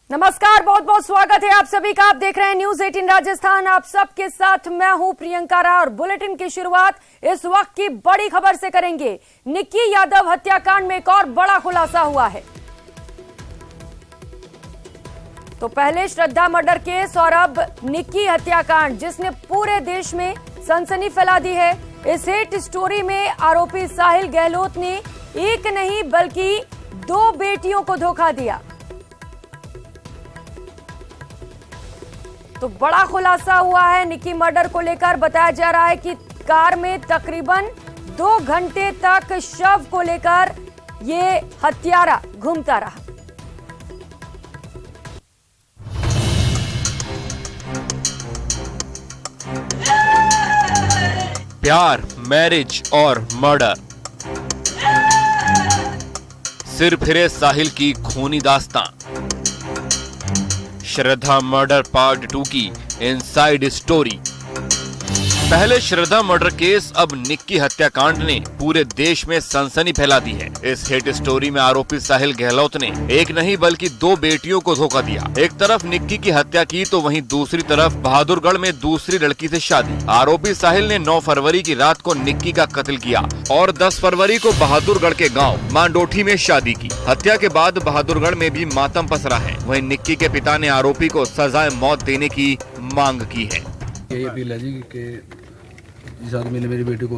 नमस्कार, बहुत बहुत स्वागत है आप सभी का। आप देख रहे हैं न्यूज 18 राजस्थान। आप सबके साथ मैं हूं प्रियंका राय और बुलेटिन की शुरुआत इस वक्त की बड़ी खबर से करेंगे। निक्की यादव हत्याकांड में एक और बड़ा खुलासा हुआ है। तो पहले श्रद्धा मर्डर केस और अब निक्की हत्याकांड, जिसने पूरे देश में सनसनी फैला दी है। इस हेट स्टोरी में आरोपी साहिल गहलोत ने एक नहीं बल्कि 2 बेटियों को धोखा दिया। तो बड़ा खुलासा हुआ है निक्की मर्डर को लेकर। बताया जा रहा है कि कार में तकरीबन 2 घंटे तक शव को लेकर ये हत्यारा घूमता रहा। प्यार, मैरिज और मर्डर, सिर फिरे साहिल की खूनी दास्तां। श्रद्धा मर्डर पार्ट 2 की इनसाइड स्टोरी। पहले श्रद्धा मर्डर केस, अब निक्की हत्याकांड ने पूरे देश में सनसनी फैला दी है। इस हेट स्टोरी में आरोपी साहिल गहलोत ने एक नहीं बल्कि 2 बेटियों को धोखा दिया। एक तरफ निक्की की हत्या की तो वहीं दूसरी तरफ बहादुरगढ़ में दूसरी लड़की से शादी। आरोपी साहिल ने 9 फरवरी की रात को निक्की का कत्ल किया और 10 फरवरी को बहादुरगढ़ के गाँव मांडोठी में शादी की। हत्या के बाद बहादुरगढ़ में भी मातम पसरा है। वहीं निक्की के पिता ने आरोपी को सजाए मौत देने की मांग की है। यही अपील है जी कि जिस आदमी ने मेरी बेटी को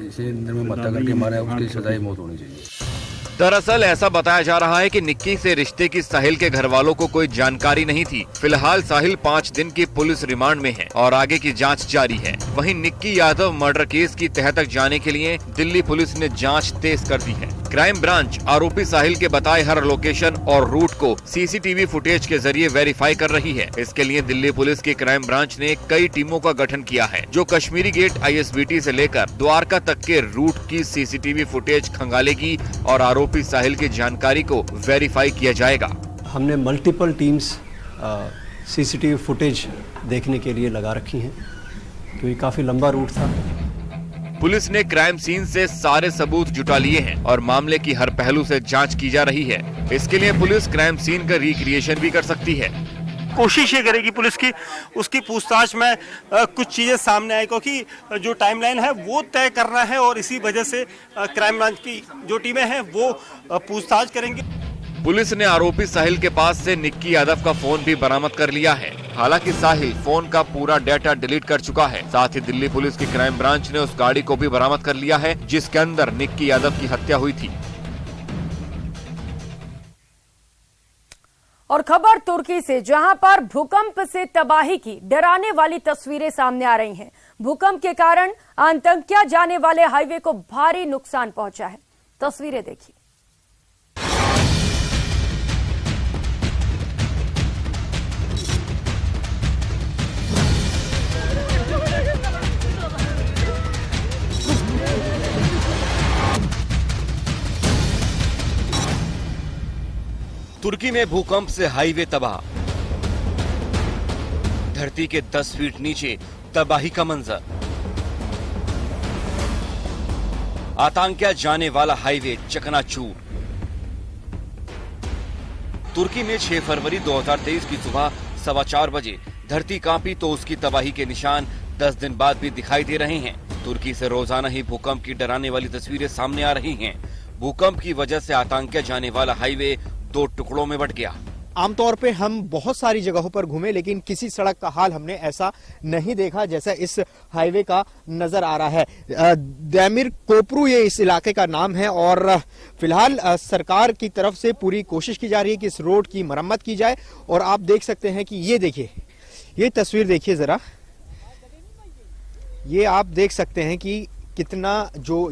इसे निर्मम हत्या करके मारा है उसकी सजाए मौत होनी चाहिए। दरअसल ऐसा बताया जा रहा है कि निक्की से रिश्ते की साहिल के घर वालों को कोई जानकारी नहीं थी। फिलहाल साहिल 5 दिन की पुलिस रिमांड में है और आगे की जांच जारी है। वहीं निक्की यादव मर्डर केस की तह तक जाने के लिए दिल्ली पुलिस ने जांच तेज कर दी है। क्राइम ब्रांच आरोपी साहिल के बताए हर लोकेशन और रूट को सीसीटीवी फुटेज के जरिए वेरीफाई कर रही है। इसके लिए दिल्ली पुलिस की क्राइम ब्रांच ने कई टीमों का गठन किया है, जो कश्मीरी गेट ISBT से लेकर द्वारका तक के रूट की सीसीटीवी फुटेज खंगालेगी और आरोपी साहिल की जानकारी को वेरीफाई किया जाएगा। हमने मल्टीपल टीम्स सीसीटीवी फुटेज देखने के लिए लगा रखी हैं, क्योंकि काफी लंबा रूट था। पुलिस ने क्राइम सीन से सारे सबूत जुटा लिए हैं और मामले की हर पहलू से जांच की जा रही है। इसके लिए पुलिस क्राइम सीन का रिक्रिएशन भी कर सकती है। कोशिश ये करेगी पुलिस की उसकी पूछताछ में कुछ चीजें सामने आए, क्योंकि जो टाइमलाइन है वो तय करना है और इसी वजह से क्राइम ब्रांच की जो टीमें हैं वो पूछताछ करेंगी। पुलिस ने आरोपी साहिल के पास से निक्की यादव का फोन भी बरामद कर लिया है। हालांकि साहिल फोन का पूरा डेटा डिलीट कर चुका है। साथ ही दिल्ली पुलिस की क्राइम ब्रांच ने उस गाड़ी को भी बरामद कर लिया है जिसके अंदर निक्की यादव की हत्या हुई थी। और खबर तुर्की से, जहां पर भूकंप से तबाही की डराने वाली तस्वीरें सामने आ रही हैं। भूकंप के कारण अंताक्या जाने वाले हाईवे को भारी नुकसान पहुंचा है। तस्वीरें देखिए। तुर्की में भूकंप से हाईवे तबाह, धरती के 10 फीट नीचे तबाही का मंजर। अंताक्या जाने वाला हाईवे चकनाचूर। तुर्की में 6 फरवरी 2023 की सुबह 4:15 बजे धरती कांपी तो उसकी तबाही के निशान 10 दिन बाद भी दिखाई दे रहे हैं। तुर्की से रोजाना ही भूकंप की डराने वाली तस्वीरें सामने आ रही हैं। भूकंप की वजह से अंताक्या जाने वाला हाईवे 2 टुकड़ों में बंट गया। आमतौर पे हम बहुत सारी जगहों पर घूमे, लेकिन किसी सड़क का हाल हमने ऐसा नहीं देखा जैसा इस हाईवे का नजर आ रहा है। दैमिर कोपरू ये इस इलाके का नाम है और फिलहाल सरकार की तरफ से पूरी कोशिश की जा रही है कि इस रोड की मरम्मत की जाए। और आप देख सकते हैं कि ये देखिए, ये तस्वीर देखिए जरा, ये आप देख सकते हैं कि कितना जो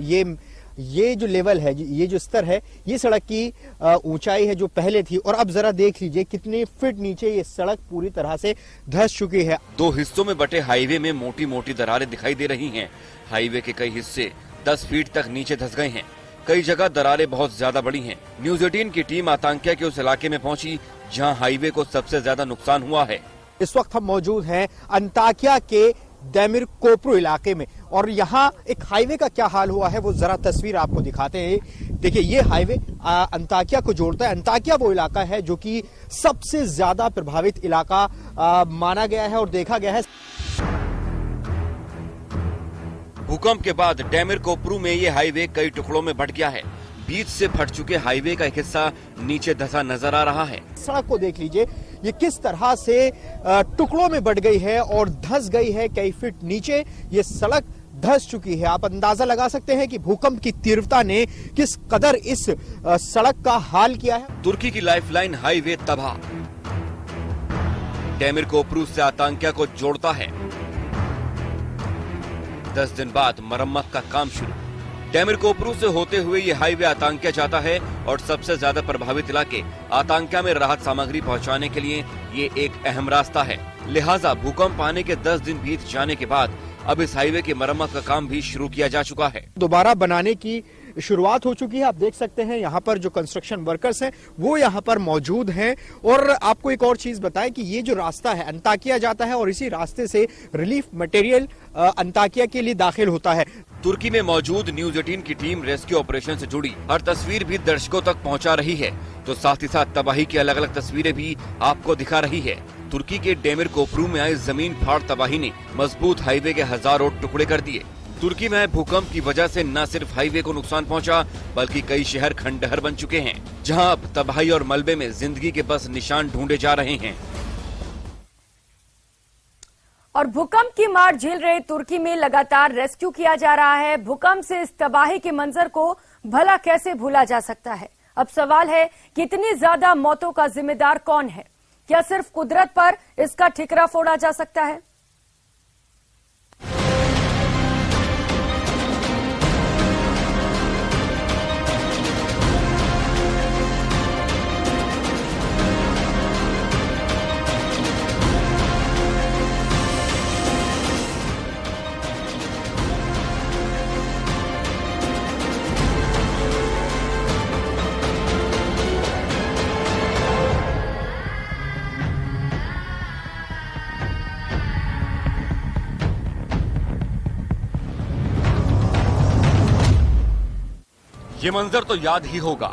ये जो लेवल है, ये जो स्तर है, ये सड़क की ऊंचाई है जो पहले थी। और अब जरा देख लीजिए कितने फीट नीचे ये सड़क पूरी तरह से धंस चुकी है। 2 हिस्सों में बटे हाईवे में मोटी मोटी दरारें दिखाई दे रही हैं। हाईवे के कई हिस्से 10 फीट तक नीचे धंस गए हैं। कई जगह दरारें बहुत ज्यादा बड़ी हैं। न्यूज 18 की टीम अंताक्या के उस इलाके में पहुंची जहां हाईवे को सबसे ज्यादा नुकसान हुआ है। इस वक्त हम मौजूद हैं अंताक्या के दैमिर कोपरू इलाके में। और यहाँ एक हाईवे का क्या हाल हुआ है वो जरा तस्वीर आपको दिखाते हैं। देखिए ये हाईवे अंताकिया को जोड़ता है। अंताकिया वो इलाका है जो कि सबसे ज्यादा प्रभावित इलाका माना गया है और देखा गया है। भूकंप के बाद दैमिर कोपरू में ये हाईवे कई टुकड़ों में बंट गया है। बीच से फट चुके हाईवे का एक हिस्सा नीचे धंसा नजर आ रहा है। सड़क को देख लीजिए, ये किस तरह से टुकड़ों में बट गई है और धंस गई है। कई फीट नीचे ये सड़क धंस चुकी है। आप अंदाजा लगा सकते हैं कि भूकंप की तीव्रता ने किस कदर इस सड़क का हाल किया है। तुर्की की लाइफलाइन हाईवे तबाह। दैमिर कोपरू से आतांकिया को जोड़ता है। 10 दिन बाद मरम्मत का काम शुरू। दैमिर कोपरू से होते हुए ये हाईवे आतांकिया जाता है और सबसे ज्यादा प्रभावित इलाके आतांकिया में राहत सामग्री पहुंचाने के लिए ये एक अहम रास्ता है। लिहाजा भूकंप आने के 10 दिन बीत जाने के बाद अब इस हाईवे की मरम्मत का काम भी शुरू किया जा चुका है। दोबारा बनाने की शुरुआत हो चुकी है। आप देख सकते हैं यहाँ पर जो कंस्ट्रक्शन वर्कर्स हैं वो यहाँ पर मौजूद हैं। और आपको एक और चीज बताएं कि ये जो रास्ता है अंताकिया जाता है और इसी रास्ते से रिलीफ मटेरियल अंताकिया के लिए दाखिल होता है। तुर्की में मौजूद न्यूज 18 की टीम रेस्क्यू ऑपरेशन से जुड़ी हर तस्वीर भी दर्शकों तक पहुंचा रही है, तो साथ ही साथ तबाही की अलग अलग तस्वीरें भी आपको दिखा रही है। तुर्की के दैमिर कोपरू में आई जमीन फाड़ तबाही ने मजबूत हाईवे के हजारों टुकड़े कर दिए। तुर्की में भूकंप की वजह से न सिर्फ हाईवे को नुकसान पहुंचा, बल्कि कई शहर खंडहर बन चुके हैं, जहां अब तबाही और मलबे में जिंदगी के बस निशान ढूंढे जा रहे हैं। और भूकंप की मार झेल रहे तुर्की में लगातार रेस्क्यू किया जा रहा है। भूकंप से इस तबाही के मंजर को भला कैसे भूला जा सकता है। अब सवाल है कि इतनी ज्यादा मौतों का जिम्मेदार कौन है? क्या सिर्फ कुदरत पर इसका ठिकरा फोड़ा जा सकता है? ये मंजर तो याद ही होगा।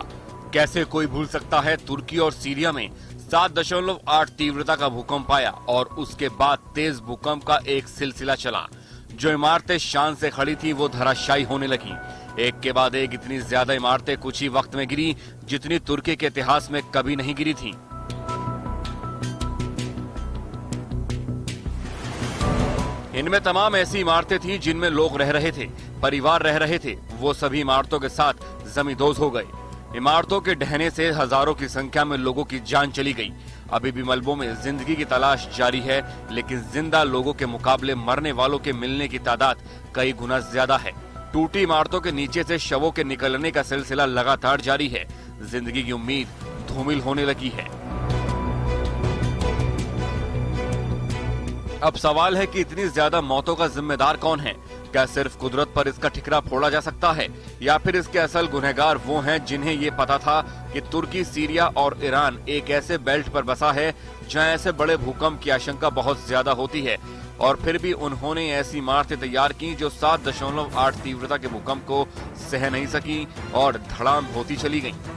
कैसे कोई भूल सकता है तुर्की और सीरिया में 7.8 तीव्रता का भूकंप आया और उसके बाद तेज भूकंप का एक सिलसिला चला। जो इमारतें शान से खड़ी थी वो धराशायी होने लगी। एक के बाद एक इतनी ज्यादा इमारतें कुछ ही वक्त में गिरी जितनी तुर्की के इतिहास में कभी नहीं गिरी थी। इनमें तमाम ऐसी इमारतें थीं जिनमें लोग रह रहे थे, परिवार रह रहे थे। वो सभी इमारतों के साथ जमींदोज हो गए। इमारतों के ढहने से हजारों की संख्या में लोगों की जान चली गई। अभी भी मलबों में जिंदगी की तलाश जारी है, लेकिन जिंदा लोगों के मुकाबले मरने वालों के मिलने की तादाद कई गुना ज्यादा है। टूटी इमारतों के नीचे से शवों के निकलने का सिलसिला लगातार जारी है। जिंदगी की उम्मीद धूमिल होने लगी है। अब सवाल है कि इतनी ज्यादा मौतों का जिम्मेदार कौन है? क्या सिर्फ कुदरत पर इसका ठिकरा फोड़ा जा सकता है, या फिर इसके असल गुनहगार वो हैं जिन्हें ये पता था कि तुर्की, सीरिया और ईरान एक ऐसे बेल्ट पर बसा है जहां ऐसे बड़े भूकंप की आशंका बहुत ज्यादा होती है, और फिर भी उन्होंने ऐसी इमारतें तैयार की जो 7.8 तीव्रता के भूकंप को सह नहीं सकी और धड़ाम होती चली गईं।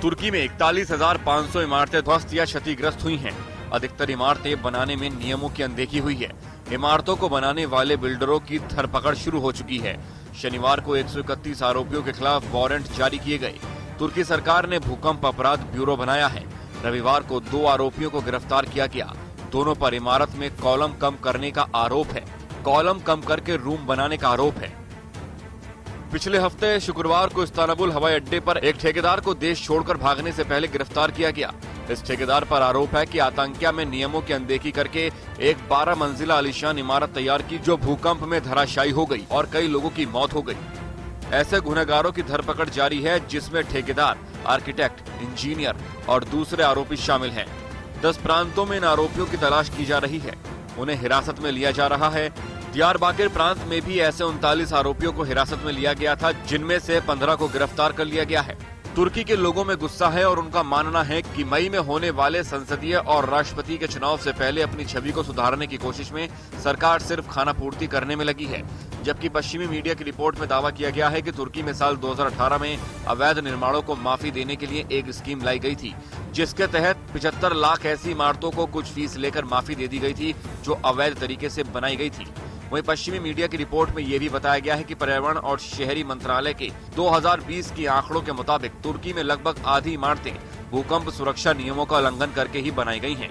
तुर्की में 41,500 इमारतें ध्वस्त या क्षतिग्रस्त हुई हैं। अधिकतर इमारतें बनाने में नियमों की अनदेखी हुई है। इमारतों को बनाने वाले बिल्डरों की धरपकड़ शुरू हो चुकी है। शनिवार को 131 आरोपियों के खिलाफ वारंट जारी किए गए। तुर्की सरकार ने भूकंप अपराध ब्यूरो बनाया है। रविवार को 2 आरोपियों को गिरफ्तार किया गया। दोनों पर इमारत में कॉलम कम करने का आरोप है। कॉलम कम करके रूम बनाने का आरोप है। पिछले हफ्ते शुक्रवार को इस्तांबुल हवाई अड्डे पर एक ठेकेदार को देश छोड़कर भागने से पहले गिरफ्तार किया गया। इस ठेकेदार पर आरोप है कि आतंकिया में नियमों की अनदेखी करके एक 12 मंजिला आलीशान इमारत तैयार की जो भूकंप में धराशायी हो गई और कई लोगों की मौत हो गई। ऐसे गुनहगारों की धरपकड़ जारी है जिसमें ठेकेदार, आर्किटेक्ट, इंजीनियर और दूसरे आरोपी शामिल हैं। 10 प्रांतों में इन आरोपियों की तलाश की जा रही है। उन्हें हिरासत में लिया जा रहा है। दियारबाकिर प्रांत में भी ऐसे 39 आरोपियों को हिरासत में लिया गया था, जिनमें से 15 को गिरफ्तार कर लिया गया है। तुर्की के लोगों में गुस्सा है और उनका मानना है कि मई में होने वाले संसदीय और राष्ट्रपति के चुनाव से पहले अपनी छवि को सुधारने की कोशिश में सरकार सिर्फ खाना पूर्ति करने में लगी है। जबकि पश्चिमी मीडिया की रिपोर्ट में दावा किया गया है कि तुर्की में साल 2018 में अवैध निर्माणों को माफी देने के लिए एक स्कीम लाई गई थी, जिसके तहत 75 लाख ऐसी इमारतों को कुछ फीस लेकर माफी दे दी गई थी जो अवैध तरीके से बनाई गई थी। वहीं पश्चिमी मीडिया की रिपोर्ट में यह भी बताया गया है कि पर्यावरण और शहरी मंत्रालय के 2020 के आंकड़ों के मुताबिक तुर्की में लगभग आधी इमारतें भूकंप सुरक्षा नियमों का उल्लंघन करके ही बनाई गई हैं।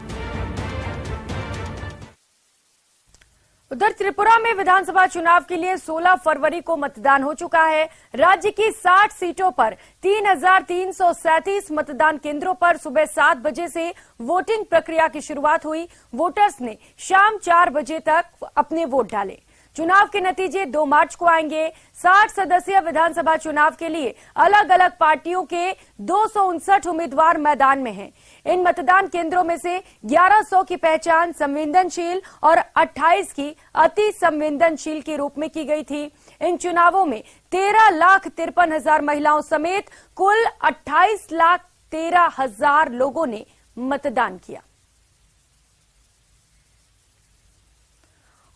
उधर त्रिपुरा में विधानसभा चुनाव के लिए 16 फरवरी को मतदान हो चुका है। राज्य की 60 सीटों पर 3,337 मतदान केंद्रों पर सुबह 7 बजे से वोटिंग प्रक्रिया की शुरुआत हुई। वोटर्स ने शाम 4 बजे तक अपने वोट डाले। चुनाव के नतीजे 2 मार्च को आएंगे। 60 सदस्यीय विधानसभा चुनाव के लिए अलग अलग पार्टियों के 259 उम्मीदवार मैदान में हैं। इन मतदान केंद्रों में से 1100 की पहचान संवेदनशील और 28 की अति संवेदनशील के रूप में की गई थी। इन चुनावों में 13,53,000 महिलाओं समेत कुल 28,13,000 लोगों ने मतदान किया।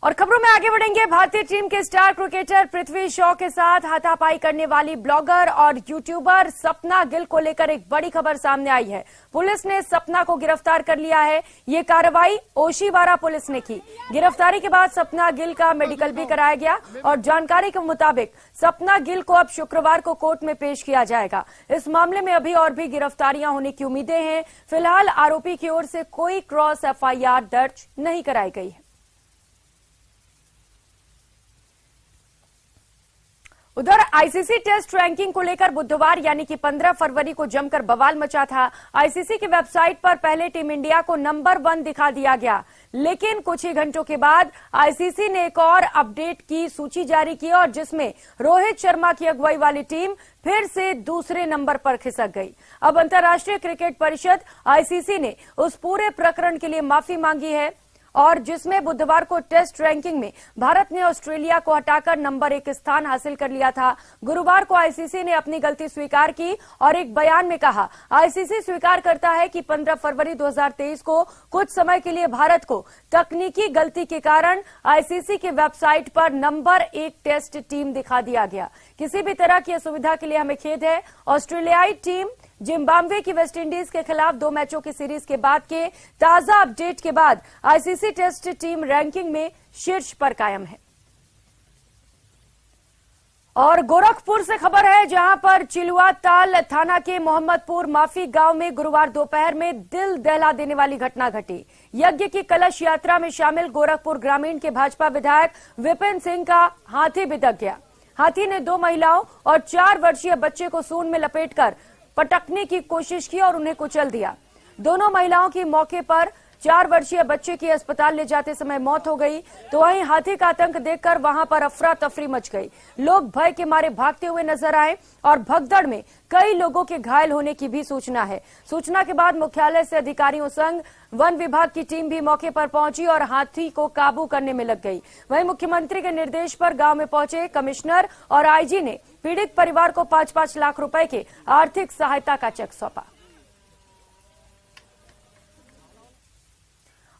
और खबरों में आगे बढ़ेंगे। भारतीय टीम के स्टार क्रिकेटर पृथ्वी शॉ के साथ हाथापाई करने वाली ब्लॉगर और यूट्यूबर सपना गिल को लेकर एक बड़ी खबर सामने आई है। पुलिस ने सपना को गिरफ्तार कर लिया है। ये कार्रवाई ओशीवारा पुलिस ने की। गिरफ्तारी के बाद सपना गिल का मेडिकल भी कराया गया और जानकारी के मुताबिक सपना गिल को अब शुक्रवार को कोर्ट में पेश किया जाएगा। इस मामले में अभी और भी गिरफ्तारियां होने की उम्मीदें हैं। फिलहाल आरोपी की ओर से कोई क्रॉस एफआईआर दर्ज नहीं कराई गई है। उधर आईसीसी टेस्ट रैंकिंग को लेकर बुधवार यानी कि 15 फरवरी को जमकर बवाल मचा था। आईसीसी की वेबसाइट पर पहले टीम इंडिया को नंबर 1 दिखा दिया गया, लेकिन कुछ ही घंटों के बाद आईसीसी ने एक और अपडेट की सूची जारी की और जिसमें रोहित शर्मा की अगुवाई वाली टीम फिर से दूसरे नंबर पर खिसक गई। अब अंतर्राष्ट्रीय क्रिकेट परिषद आईसीसी ने उस पूरे प्रकरण के लिए माफी मांगी है और जिसमें बुधवार को टेस्ट रैंकिंग में भारत ने ऑस्ट्रेलिया को हटाकर नंबर 1 स्थान हासिल कर लिया था। गुरुवार को आईसीसी ने अपनी गलती स्वीकार की और एक बयान में कहा, आईसीसी स्वीकार करता है कि 15 फरवरी 2023 को कुछ समय के लिए भारत को तकनीकी गलती के कारण आईसीसी की वेबसाइट पर नंबर 1 टेस्ट टीम दिखा दिया गया। किसी भी तरह की असुविधा के लिए हमें खेद है। ऑस्ट्रेलियाई टीम जिम्बाब्वे की वेस्टइंडीज के खिलाफ 2 मैचों की सीरीज के बाद के ताजा अपडेट के बाद आईसीसी टेस्ट टीम रैंकिंग में शीर्ष पर कायम है। और गोरखपुर से खबर है, जहां पर चिलुआ ताल थाना के मोहम्मदपुर माफी गांव में गुरुवार दोपहर में दिल दहला देने वाली घटना घटी। यज्ञ की कलश यात्रा में शामिल गोरखपुर ग्रामीण के भाजपा विधायक विपिन सिंह का हाथी बिदक गया। हाथी ने 2 महिलाओं और 4 वर्षीय बच्चे को सूंड में लपेटकर पटकने की कोशिश की और उन्हें कुचल दिया। दोनों महिलाओं की मौके पर 4 वर्षीय बच्चे की अस्पताल ले जाते समय मौत हो गई। तो वहीं हाथी का आतंक देखकर वहां पर अफरा तफरी मच गई। लोग भय के मारे भागते हुए नजर आए और भगदड़ में कई लोगों के घायल होने की भी सूचना है। सूचना के बाद मुख्यालय से अधिकारियों संग वन विभाग की टीम भी मौके पर पहुंची और हाथी को काबू करने में लग गई। वहीं मुख्यमंत्री के निर्देश पर गांव में पहुंचे कमिश्नर और आईजी ने पीड़ित परिवार को 5-5 लाख रुपए के आर्थिक सहायता का चेक सौंपा।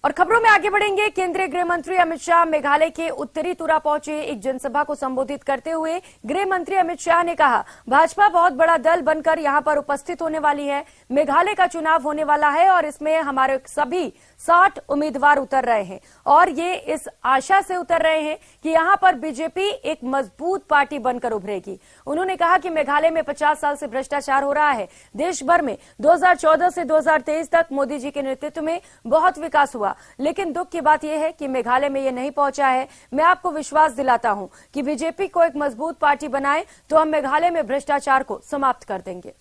और खबरों में आगे बढ़ेंगे। केंद्रीय गृह मंत्री अमित शाह मेघालय के उत्तरी तुरा पहुंचे। एक जनसभा को संबोधित करते हुए गृह मंत्री अमित शाह ने कहा, भाजपा बहुत बड़ा दल बनकर यहां पर उपस्थित होने वाली है। मेघालय का चुनाव होने वाला है और इसमें हमारे सभी 60 उम्मीदवार उतर रहे हैं और ये इस आशा से उतर रहे हैं कि यहां पर बीजेपी एक मजबूत पार्टी बनकर उभरेगी। उन्होंने कहा कि मेघालय में 50 साल से भ्रष्टाचार हो रहा है। देश भर में 2014 से 2023 तक मोदी जी के नेतृत्व में बहुत विकास हुआ, लेकिन दुख की बात यह है कि मेघालय में ये नहीं पहुंचा है। मैं आपको विश्वास दिलाता हूं कि बीजेपी को एक मजबूत पार्टी बनाए तो हम मेघालय में भ्रष्टाचार को समाप्त कर देंगे।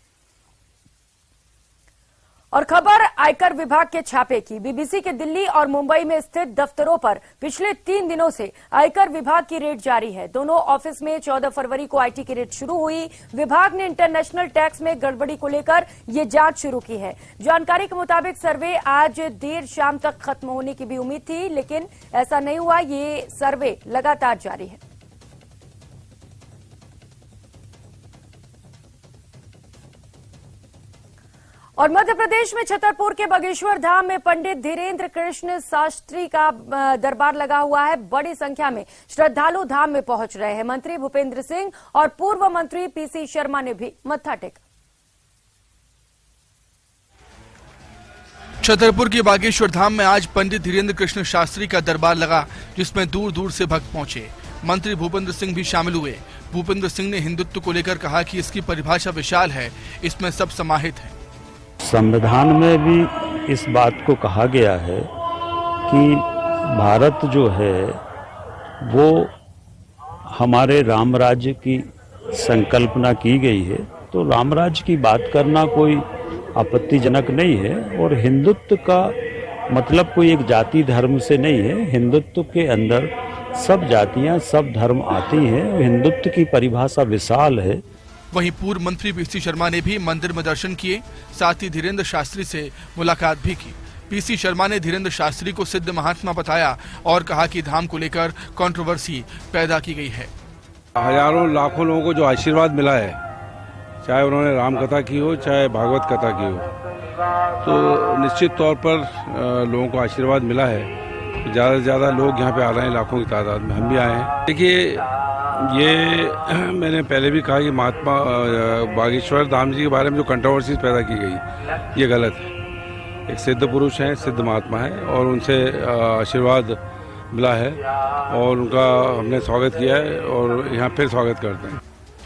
और खबर आयकर विभाग के छापे की। बीबीसी के दिल्ली और मुंबई में स्थित दफ्तरों पर पिछले 3 दिनों से आयकर विभाग की रेड जारी है। दोनों ऑफिस में 14 फरवरी को आईटी की रेड शुरू हुई। विभाग ने इंटरनेशनल टैक्स में गड़बड़ी को लेकर ये जांच शुरू की है। जानकारी के मुताबिक सर्वे आज देर शाम तक खत्म होने की भी उम्मीद थी, लेकिन ऐसा नहीं हुआ। ये सर्वे लगातार जारी है। . और मध्य प्रदेश में छतरपुर के बागेश्वर धाम में पंडित धीरेन्द्र कृष्ण शास्त्री का दरबार लगा हुआ है। बड़ी संख्या में श्रद्धालु धाम में पहुंच रहे हैं। मंत्री भूपेंद्र सिंह और पूर्व मंत्री पीसी शर्मा ने भी मत्था टेका। छतरपुर के बागेश्वर धाम में आज पंडित धीरेन्द्र कृष्ण शास्त्री का दरबार लगा, जिसमें दूर दूर से भक्त पहुंचे। मंत्री भूपेंद्र सिंह भी शामिल हुए। भूपेंद्र सिंह ने हिंदुत्व को लेकर कहा कि इसकी परिभाषा विशाल है, इसमें सब समाहित है। संविधान में भी इस बात को कहा गया है कि भारत जो है वो हमारे राम राज्य की संकल्पना की गई है, तो राम राज्य की बात करना कोई आपत्तिजनक नहीं है। और हिंदुत्व का मतलब कोई एक जाति धर्म से नहीं है। हिंदुत्व के अंदर सब जातियां सब धर्म आती हैं। हिंदुत्व की परिभाषा विशाल है। वहीं पूर्व मंत्री पीसी शर्मा ने भी मंदिर में दर्शन किए, साथ ही धीरेन्द्र शास्त्री से मुलाकात भी की। पीसी शर्मा ने धीरेन्द्र शास्त्री को सिद्ध महात्मा बताया और कहा कि धाम को लेकर कंट्रोवर्सी पैदा की गई है। हजारों लाखों लोगों को जो आशीर्वाद मिला है, चाहे उन्होंने राम कथा की हो चाहे भागवत कथा की हो, तो निश्चित तौर पर लोगों को आशीर्वाद मिला है। ज़्यादा से ज़्यादा लोग यहाँ पे आ रहे हैं, लाखों की तादाद में हम भी आए हैं। देखिए, ये मैंने पहले भी कहा कि महात्मा बागेश्वर धाम जी के बारे में जो कंट्रोवर्सी पैदा की गई, ये गलत है। एक सिद्ध पुरुष हैं, सिद्ध महात्मा हैं और उनसे आशीर्वाद मिला है और उनका हमने स्वागत किया है और यहाँ फिर स्वागत करते हैं।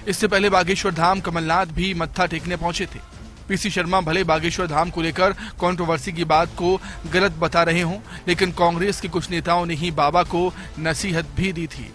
इससे पहले बागेश्वर धाम कमलनाथ भी मत्था टेकने पहुंचे थे। पीसी शर्मा भले बागेश्वर धाम को लेकर कंट्रोवर्सी की बात को गलत बता रहे हों, लेकिन कांग्रेस के कुछ नेताओं ने ही बाबा को नसीहत भी दी थी।